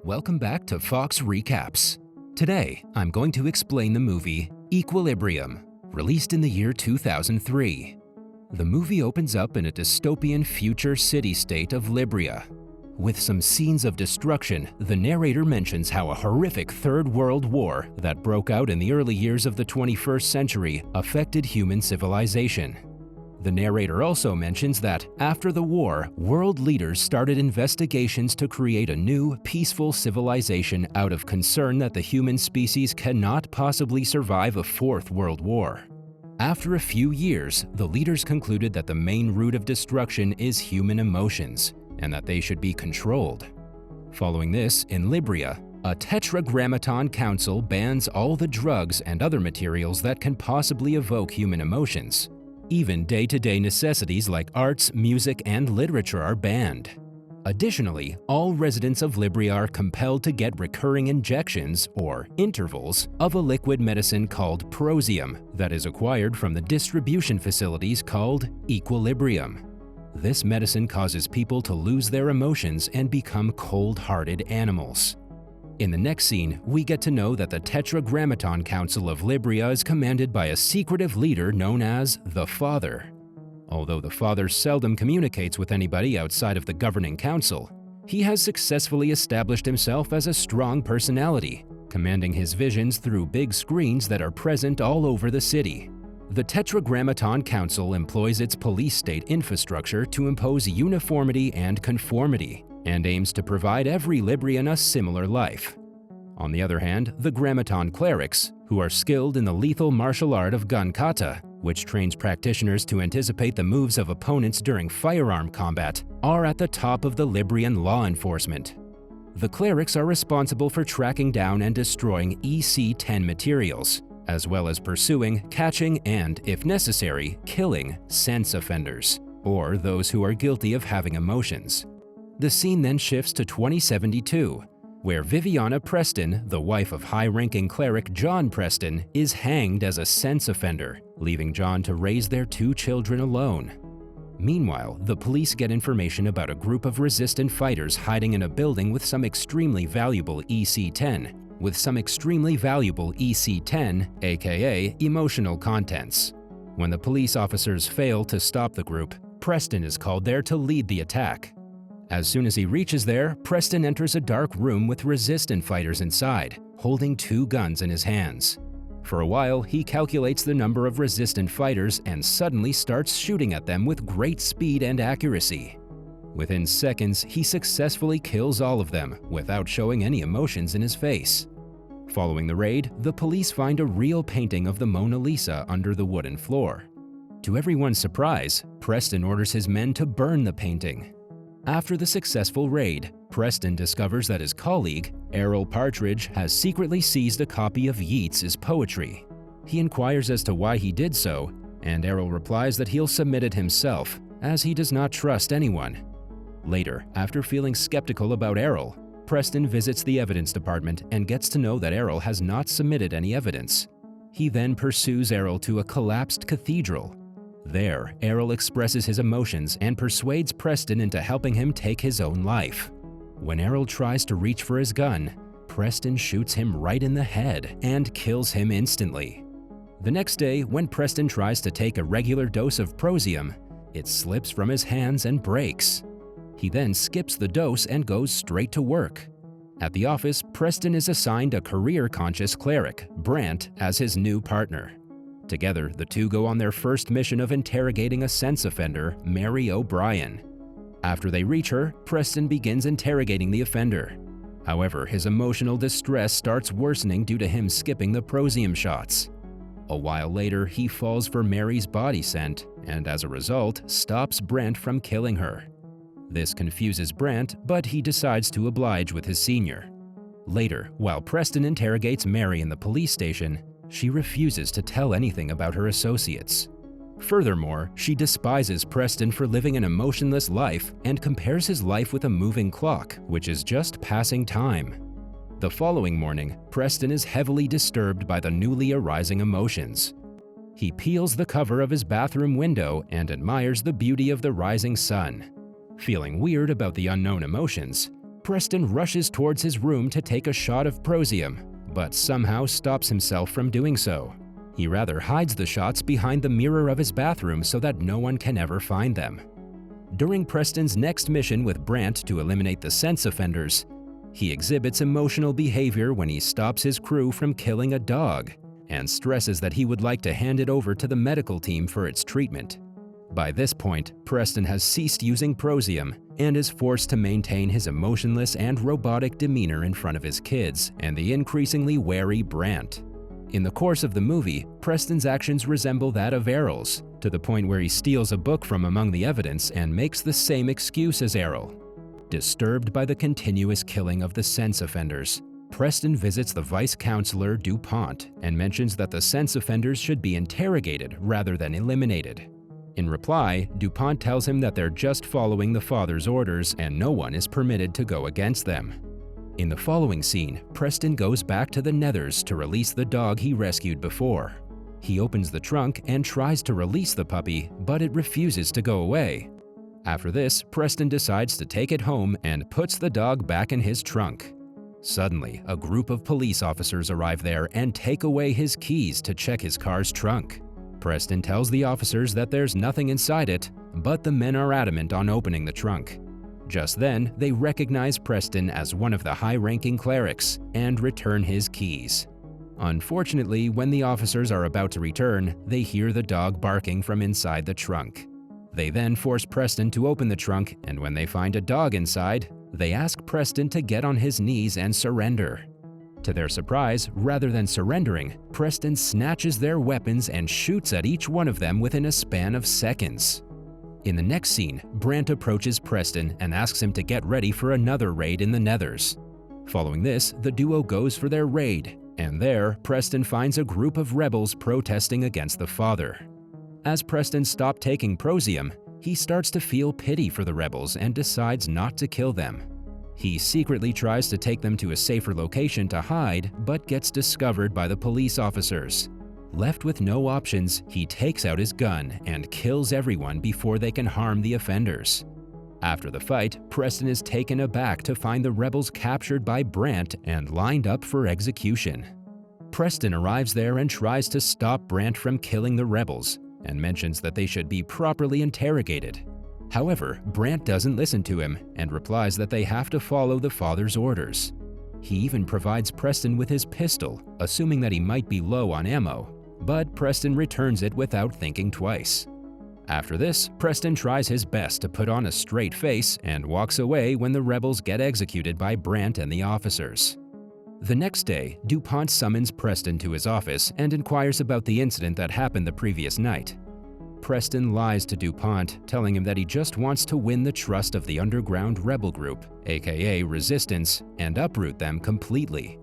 Welcome back to Fox Recaps. Today, I'm going to explain the movie Equilibrium, released in the year 2003. The movie opens up in a dystopian future city-state of Libria. With some scenes of destruction, the narrator mentions how a horrific Third World War that broke out in the early years of the 21st century affected human civilization. The narrator also mentions that, after the war, world leaders started investigations to create a new, peaceful civilization out of concern that the human species cannot possibly survive a Fourth World War. After a few years, the leaders concluded that the main root of destruction is human emotions, and that they should be controlled. Following this, in Libria, a Tetragrammaton Council bans all the drugs and other materials that can possibly evoke human emotions. Even day-to-day necessities like arts, music, and literature are banned. Additionally, all residents of Libria are compelled to get recurring injections, or intervals, of a liquid medicine called Prosium that is acquired from the distribution facilities called Equilibrium. This medicine causes people to lose their emotions and become cold-hearted animals. In the next scene, we get to know that the Tetragrammaton Council of Libria is commanded by a secretive leader known as the Father. Although the Father seldom communicates with anybody outside of the governing council, he has successfully established himself as a strong personality, commanding his visions through big screens that are present all over the city. The Tetragrammaton Council employs its police state infrastructure to impose uniformity and conformity, and aims to provide every Librian a similar life. On the other hand, the Grammaton Clerics, who are skilled in the lethal martial art of gun kata, which trains practitioners to anticipate the moves of opponents during firearm combat, are at the top of the Librian law enforcement. The clerics are responsible for tracking down and destroying EC-10 materials, as well as pursuing, catching, and, if necessary, killing sense offenders, or those who are guilty of having emotions. The scene then shifts to 2072, where Viviana Preston, the wife of high-ranking cleric John Preston, is hanged as a sense offender, leaving John to raise their two children alone. Meanwhile, the police get information about a group of resistant fighters hiding in a building with some extremely valuable EC-10, aka emotional contents. When the police officers fail to stop the group, Preston is called there to lead the attack. As soon as he reaches there, Preston enters a dark room with resistant fighters inside, holding two guns in his hands. For a while, he calculates the number of resistant fighters and suddenly starts shooting at them with great speed and accuracy. Within seconds, he successfully kills all of them without showing any emotions in his face. Following the raid, the police find a real painting of the Mona Lisa under the wooden floor. To everyone's surprise, Preston orders his men to burn the painting. After the successful raid, Preston discovers that his colleague, Errol Partridge, has secretly seized a copy of Yeats's poetry. He inquires as to why he did so, and Errol replies that he'll submit it himself, as he does not trust anyone. Later, after feeling skeptical about Errol, Preston visits the evidence department and gets to know that Errol has not submitted any evidence. He then pursues Errol to a collapsed cathedral. There, Errol expresses his emotions and persuades Preston into helping him take his own life. When Errol tries to reach for his gun, Preston shoots him right in the head and kills him instantly. The next day, when Preston tries to take a regular dose of Prosium, it slips from his hands and breaks. He then skips the dose and goes straight to work. At the office, Preston is assigned a career-conscious cleric, Brant, as his new partner. Together, the two go on their first mission of interrogating a sense offender, Mary O'Brien. After they reach her, Preston begins interrogating the offender. However, his emotional distress starts worsening due to him skipping the Prosium shots. A while later, he falls for Mary's body scent, and as a result, stops Brant from killing her. This confuses Brant, but he decides to oblige with his senior. Later, while Preston interrogates Mary in the police station, she refuses to tell anything about her associates. Furthermore, she despises Preston for living an emotionless life and compares his life with a moving clock, which is just passing time. The following morning, Preston is heavily disturbed by the newly arising emotions. He peels the cover of his bathroom window and admires the beauty of the rising sun. Feeling weird about the unknown emotions, Preston rushes towards his room to take a shot of Prosium, but somehow stops himself from doing so. He rather hides the shots behind the mirror of his bathroom so that no one can ever find them. During Preston's next mission with Brandt to eliminate the sense offenders, he exhibits emotional behavior when he stops his crew from killing a dog and stresses that he would like to hand it over to the medical team for its treatment. By this point, Preston has ceased using Prosium and is forced to maintain his emotionless and robotic demeanor in front of his kids and the increasingly wary Brandt. In the course of the movie, Preston's actions resemble that of Errol's, to the point where he steals a book from among the evidence and makes the same excuse as Errol. Disturbed by the continuous killing of the sense offenders, Preston visits the vice counselor DuPont and mentions that the sense offenders should be interrogated rather than eliminated. In reply, DuPont tells him that they're just following the father's orders and no one is permitted to go against them. In the following scene, Preston goes back to the Nethers to release the dog he rescued before. He opens the trunk and tries to release the puppy, but it refuses to go away. After this, Preston decides to take it home and puts the dog back in his trunk. Suddenly, a group of police officers arrive there and take away his keys to check his car's trunk. Preston tells the officers that there's nothing inside it, but the men are adamant on opening the trunk. Just then, they recognize Preston as one of the high-ranking clerics and return his keys. Unfortunately, when the officers are about to return, they hear the dog barking from inside the trunk. They then force Preston to open the trunk, and when they find a dog inside, they ask Preston to get on his knees and surrender. To their surprise, rather than surrendering, Preston snatches their weapons and shoots at each one of them within a span of seconds. In the next scene, Brandt approaches Preston and asks him to get ready for another raid in the Nethers. Following this, the duo goes for their raid, and there, Preston finds a group of rebels protesting against the father. As Preston stopped taking Prosium, he starts to feel pity for the rebels and decides not to kill them. He secretly tries to take them to a safer location to hide, but gets discovered by the police officers. Left with no options, he takes out his gun and kills everyone before they can harm the offenders. After the fight, Preston is taken aback to find the rebels captured by Brandt and lined up for execution. Preston arrives there and tries to stop Brandt from killing the rebels, and mentions that they should be properly interrogated. However, Brandt doesn't listen to him and replies that they have to follow the father's orders. He even provides Preston with his pistol, assuming that he might be low on ammo, but Preston returns it without thinking twice. After this, Preston tries his best to put on a straight face and walks away when the rebels get executed by Brandt and the officers. The next day, DuPont summons Preston to his office and inquires about the incident that happened the previous night. Preston lies to DuPont, telling him that he just wants to win the trust of the underground rebel group, aka Resistance, and uproot them completely.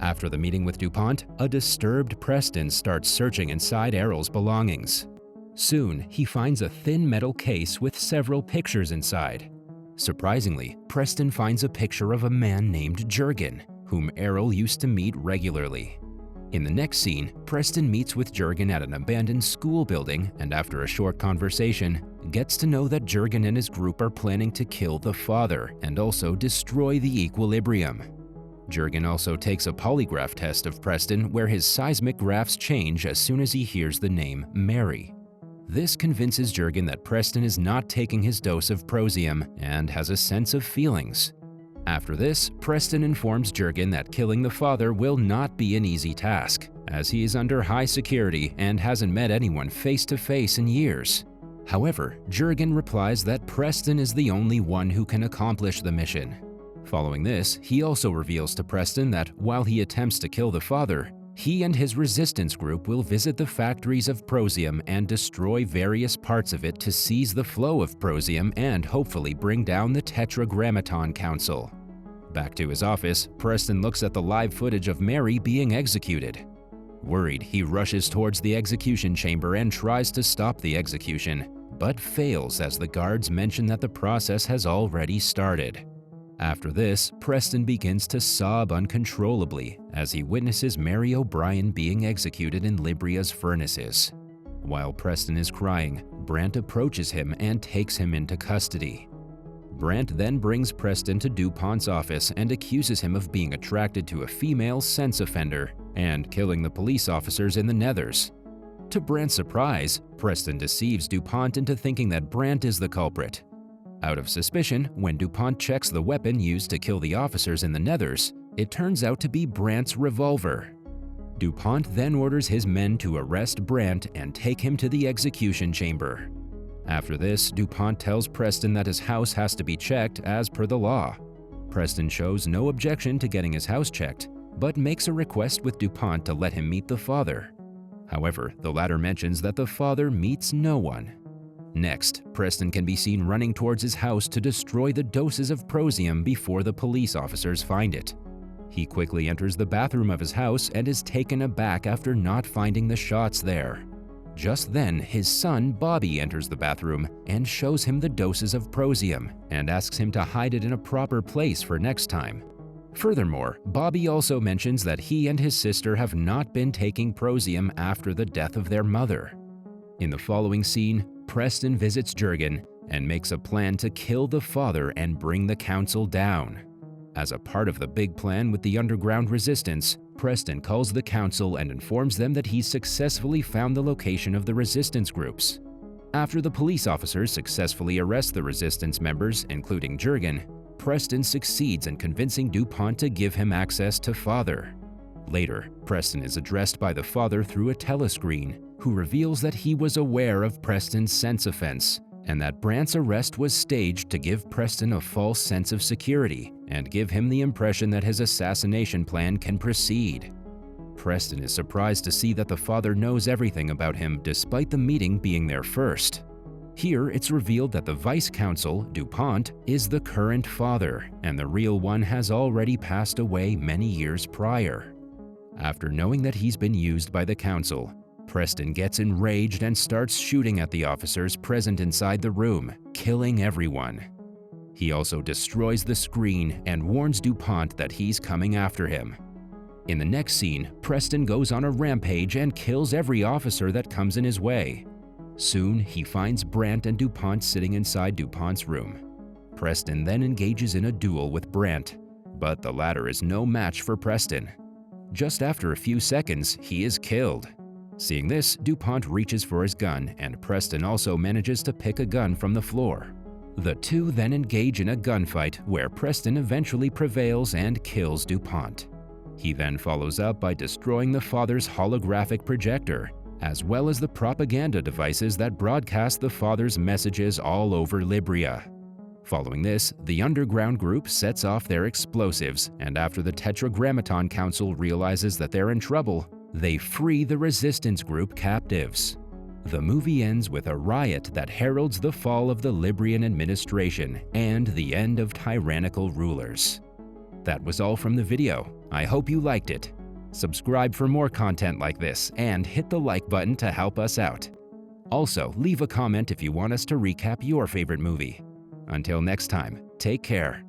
After the meeting with DuPont, a disturbed Preston starts searching inside Errol's belongings. Soon, he finds a thin metal case with several pictures inside. Surprisingly, Preston finds a picture of a man named Jurgen, whom Errol used to meet regularly. In the next scene, Preston meets with Jurgen at an abandoned school building and after a short conversation, gets to know that Jurgen and his group are planning to kill the father and also destroy the equilibrium. Jurgen also takes a polygraph test of Preston where his seismic graphs change as soon as he hears the name Mary. This convinces Jurgen that Preston is not taking his dose of Prosium and has a sense of feelings. After this, Preston informs Jurgen that killing the father will not be an easy task, as he is under high security and hasn't met anyone face to face in years. However, Jurgen replies that Preston is the only one who can accomplish the mission. Following this, he also reveals to Preston that while he attempts to kill the father, he and his resistance group will visit the factories of Prosium and destroy various parts of it to seize the flow of Prosium and hopefully bring down the Tetragrammaton Council. Back to his office, Preston looks at the live footage of Mary being executed. Worried, he rushes towards the execution chamber and tries to stop the execution, but fails as the guards mention that the process has already started. After this, Preston begins to sob uncontrollably as he witnesses Mary O'Brien being executed in Libria's furnaces. While Preston is crying, Brandt approaches him and takes him into custody. Brandt then brings Preston to DuPont's office and accuses him of being attracted to a female sense offender and killing the police officers in the Nethers. To Brandt's surprise, Preston deceives DuPont into thinking that Brandt is the culprit. Out of suspicion, when DuPont checks the weapon used to kill the officers in the Nethers, it turns out to be Brandt's revolver. DuPont then orders his men to arrest Brandt and take him to the execution chamber. After this, DuPont tells Preston that his house has to be checked as per the law. Preston shows no objection to getting his house checked, but makes a request with DuPont to let him meet the father. However, the latter mentions that the father meets no one. Next, Preston can be seen running towards his house to destroy the doses of Prozium before the police officers find it. He quickly enters the bathroom of his house and is taken aback after not finding the shots there. Just then, his son Bobby enters the bathroom and shows him the doses of Prozium and asks him to hide it in a proper place for next time. Furthermore, Bobby also mentions that he and his sister have not been taking Prozium after the death of their mother. In the following scene, Preston visits Jurgen and makes a plan to kill the father and bring the council down. As a part of the big plan with the underground resistance, Preston calls the council and informs them that he's successfully found the location of the resistance groups. After the police officers successfully arrest the resistance members, including Jurgen, Preston succeeds in convincing DuPont to give him access to Father. Later, Preston is addressed by the father through a telescreen, who reveals that he was aware of Preston's sense offense, and that Brandt's arrest was staged to give Preston a false sense of security and give him the impression that his assassination plan can proceed. Preston is surprised to see that the father knows everything about him despite the meeting being their first. Here, it's revealed that the vice consul, DuPont, is the current father, and the real one has already passed away many years prior. After knowing that he's been used by the council, Preston gets enraged and starts shooting at the officers present inside the room, killing everyone. He also destroys the screen and warns DuPont that he's coming after him. In the next scene, Preston goes on a rampage and kills every officer that comes in his way. Soon, he finds Brandt and DuPont sitting inside DuPont's room. Preston then engages in a duel with Brandt, but the latter is no match for Preston. Just after a few seconds, he is killed. Seeing this, DuPont reaches for his gun, and Preston also manages to pick a gun from the floor. The two then engage in a gunfight where Preston eventually prevails and kills DuPont. He then follows up by destroying the father's holographic projector, as well as the propaganda devices that broadcast the father's messages all over Libria. Following this, the underground group sets off their explosives, and after the Tetragrammaton Council realizes that they're in trouble, they free the resistance group captives. The movie ends with a riot that heralds the fall of the Librian administration and the end of tyrannical rulers. That was all from the video. I hope you liked it. Subscribe for more content like this and hit the like button to help us out. Also, leave a comment if you want us to recap your favorite movie. Until next time, take care.